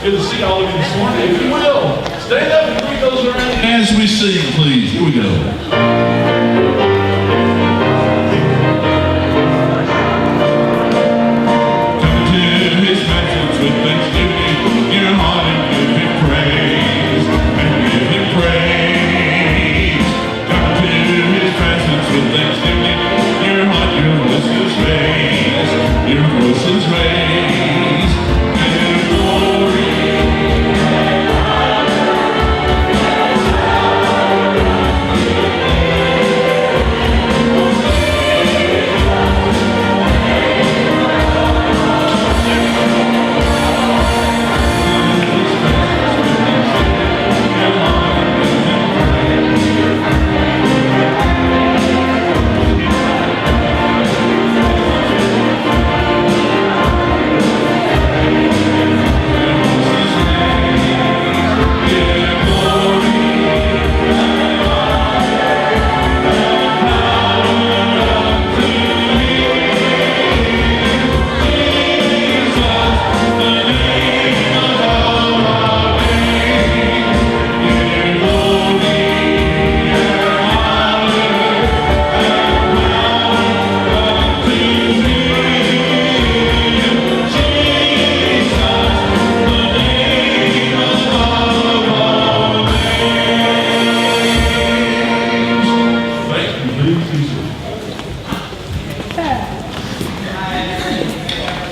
Good to see all of you this morning. If you will, stand up and greet those around you. As we sing, please. Here we go.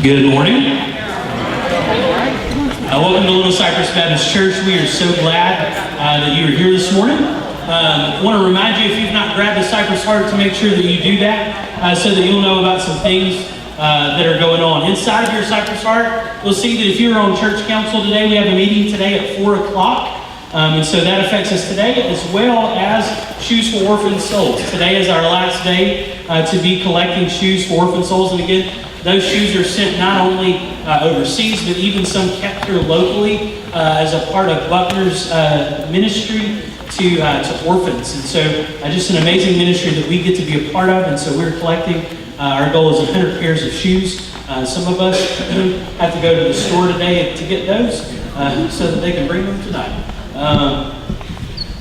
Good morning. Welcome to Little Cypress Baptist Church. We are so glad that you are here this morning. I want to remind you, if you've not grabbed the Cypress Heart, to make sure that you do that so that you'll know about some things that are going on. Inside of your Cypress Heart, you'll see that if you're on church council today, we have a meeting today at 4 o'clock. And so that affects us today, as well as Shoes for Orphan Souls. Today is our last day to be collecting shoes for orphan souls. And again, those shoes are sent not only overseas, but even some kept here locally as a part of Buckner's ministry to orphans. And so just an amazing ministry that we get to be a part of. And so we're collecting, our goal is 100 pairs of shoes. Some of us have to go to the store today to get those so that they can bring them tonight.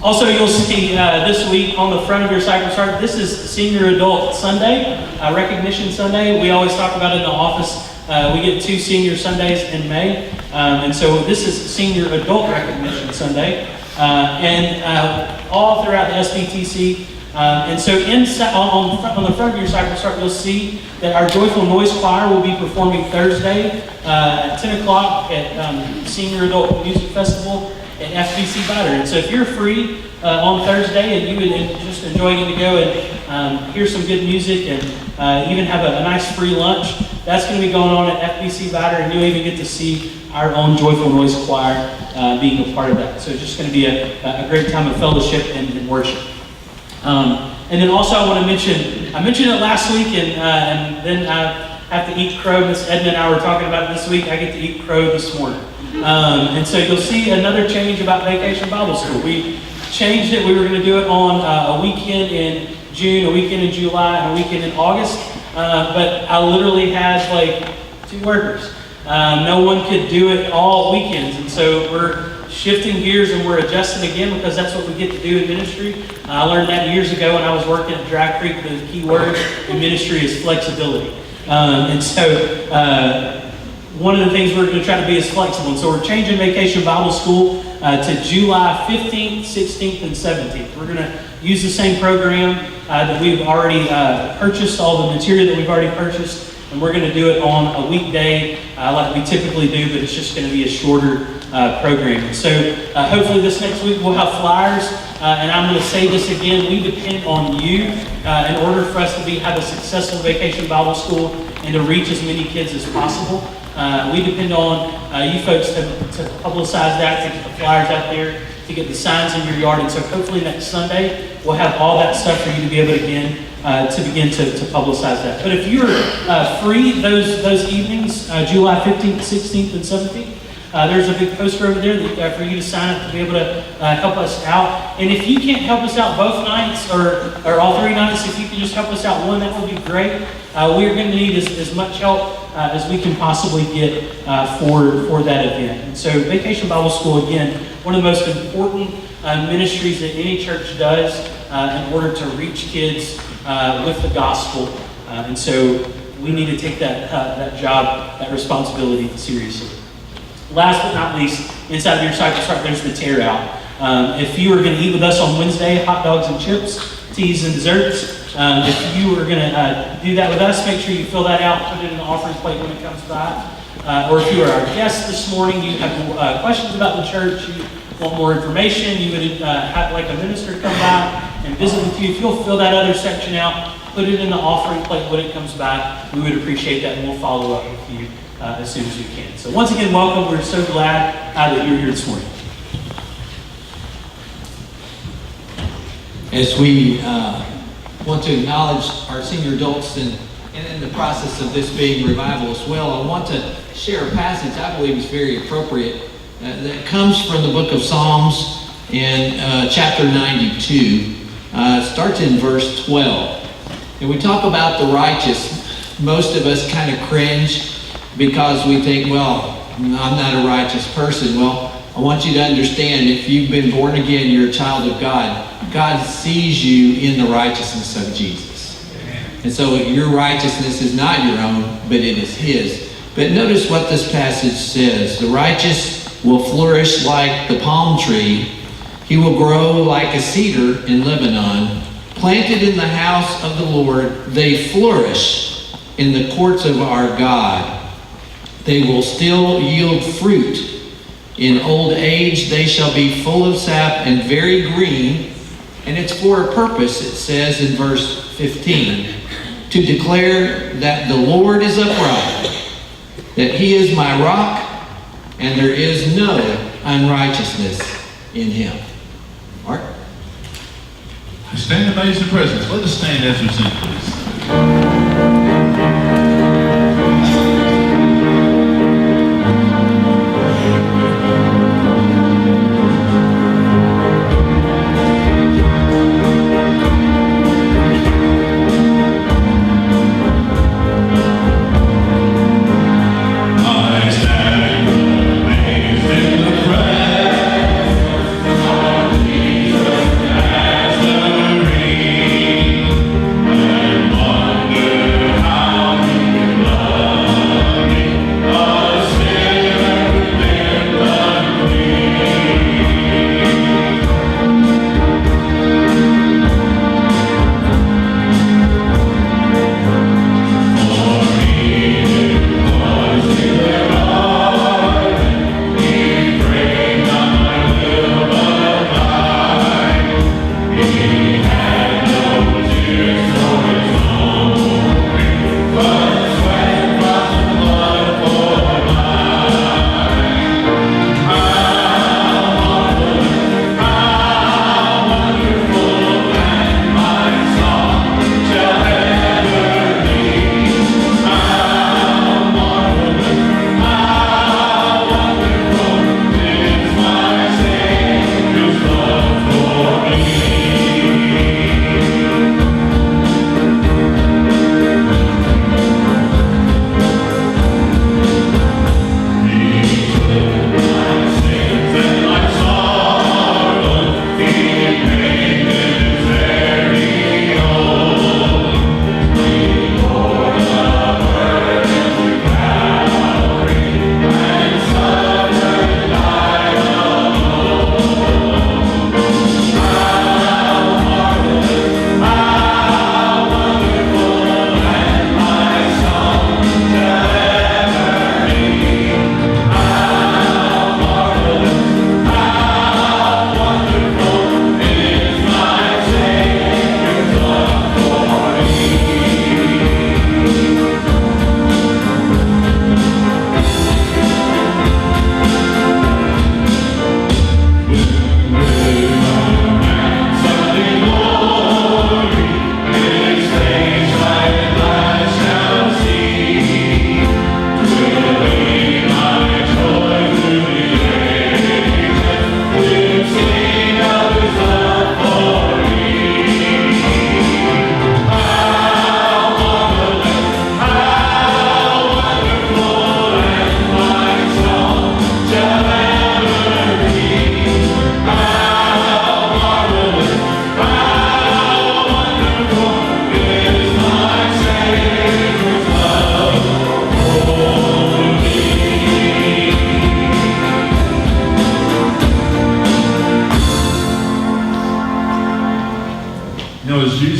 Also, you'll see this week on the front of your Cypress Heart, this is Senior Adult Sunday, Recognition Sunday. We always talk about it in the office. We get 2 Senior Sundays in May. And so this is Senior Adult Recognition Sunday. And all throughout the SBTC. And so inside, on the front of your Cypress Heart, you'll see that our Joyful Noise Choir will be performing Thursday at 10 o'clock at Senior Adult Music Festival at FBC Battery. And so if you're free on Thursday and you would just enjoy getting to go and hear some good music and even have a nice free lunch, that's going to be going on at FBC Battery, and you'll even get to see our own Joyful Noise Choir being a part of that. So it's just going to be a great time of fellowship and worship. And then also I want to mention, I mentioned it last week and then I have to eat crow. Miss Edna and I were talking about it this week. I get to eat crow this morning. And so you'll see another change about Vacation Bible School. We changed it. We were going to do it on a weekend in June, a weekend in July, and a weekend in August. But I literally had like 2 workers. No one could do it all weekends. And so we're shifting gears and we're adjusting again because that's what we get to do in ministry. I learned that years ago when I was working at Dry Creek. The key word in ministry is flexibility. And so one of the things we're going to try to be is flexible. And so we're changing Vacation Bible School to July 15th, 16th, and 17th. We're going to use the same program that we've already purchased, all the material that we've already purchased, and we're going to do it on a weekday like we typically do, but it's just going to be a shorter program. And so hopefully this next week we'll have flyers, and I'm going to say this again, we depend on you in order for us to have a successful Vacation Bible School and to reach as many kids as possible. We depend on you folks to publicize that, to get the flyers out there, to get the signs in your yard. And so hopefully next Sunday, we'll have all that stuff for you to be able to begin to publicize that. But if you're free those evenings, July 15th, 16th, and 17th, There's a big poster over there that, for you to sign up to be able to help us out. And if you can't help us out both nights or all 3 nights, if you can just help us out one, that would be great. We are going to need as much help as we can possibly get for that event. And so Vacation Bible School, again, one of the most important ministries that any church does in order to reach kids with the gospel. And so we need to take that job, that responsibility seriously. Last but not least, inside of your Cypress Heart, there's the tear out. If you are going to eat with us on Wednesday, hot dogs and chips, teas and desserts. If you are going to do that with us, make sure you fill that out, put it in the offering plate when it comes by. Or if you are our guest this morning, you have questions about the church, you want more information, you would have like a minister come by and visit with you. If you'll fill that other section out, put it in the offering plate when it comes by, we would appreciate that, and we'll follow up with you as soon as we can. So once again, welcome. We're so glad that you're here this morning. As we want to acknowledge our senior adults and in the process of this being revival as well, I want to share a passage I believe is very appropriate that comes from the book of Psalms in chapter 92. Starts in verse 12. And we talk about the righteous. Most of us kind of cringe because we think, well, I'm not a righteous person. Well, I want you to understand, if you've been born again, you're a child of God. God sees you in the righteousness of Jesus. And so your righteousness is not your own, but it is His. But notice what this passage says. The righteous will flourish like the palm tree. He will grow like a cedar in Lebanon. Planted in the house of the Lord, they flourish in the courts of our God. They will still yield fruit. In old age, they shall be full of sap and very green. And it's for a purpose, it says in verse 15, to declare that the Lord is upright, that He is my rock, and there is no unrighteousness in Him. Mark? Stand amazed in presence. Let us stand as we sing, please. One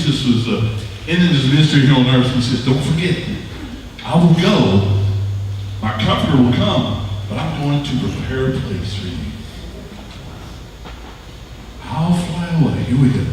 Jesus was ending his ministry here on earth, he says, don't forget, I will go, my comforter will come, but I'm going to prepare a place for you. I'll fly away. Here we go.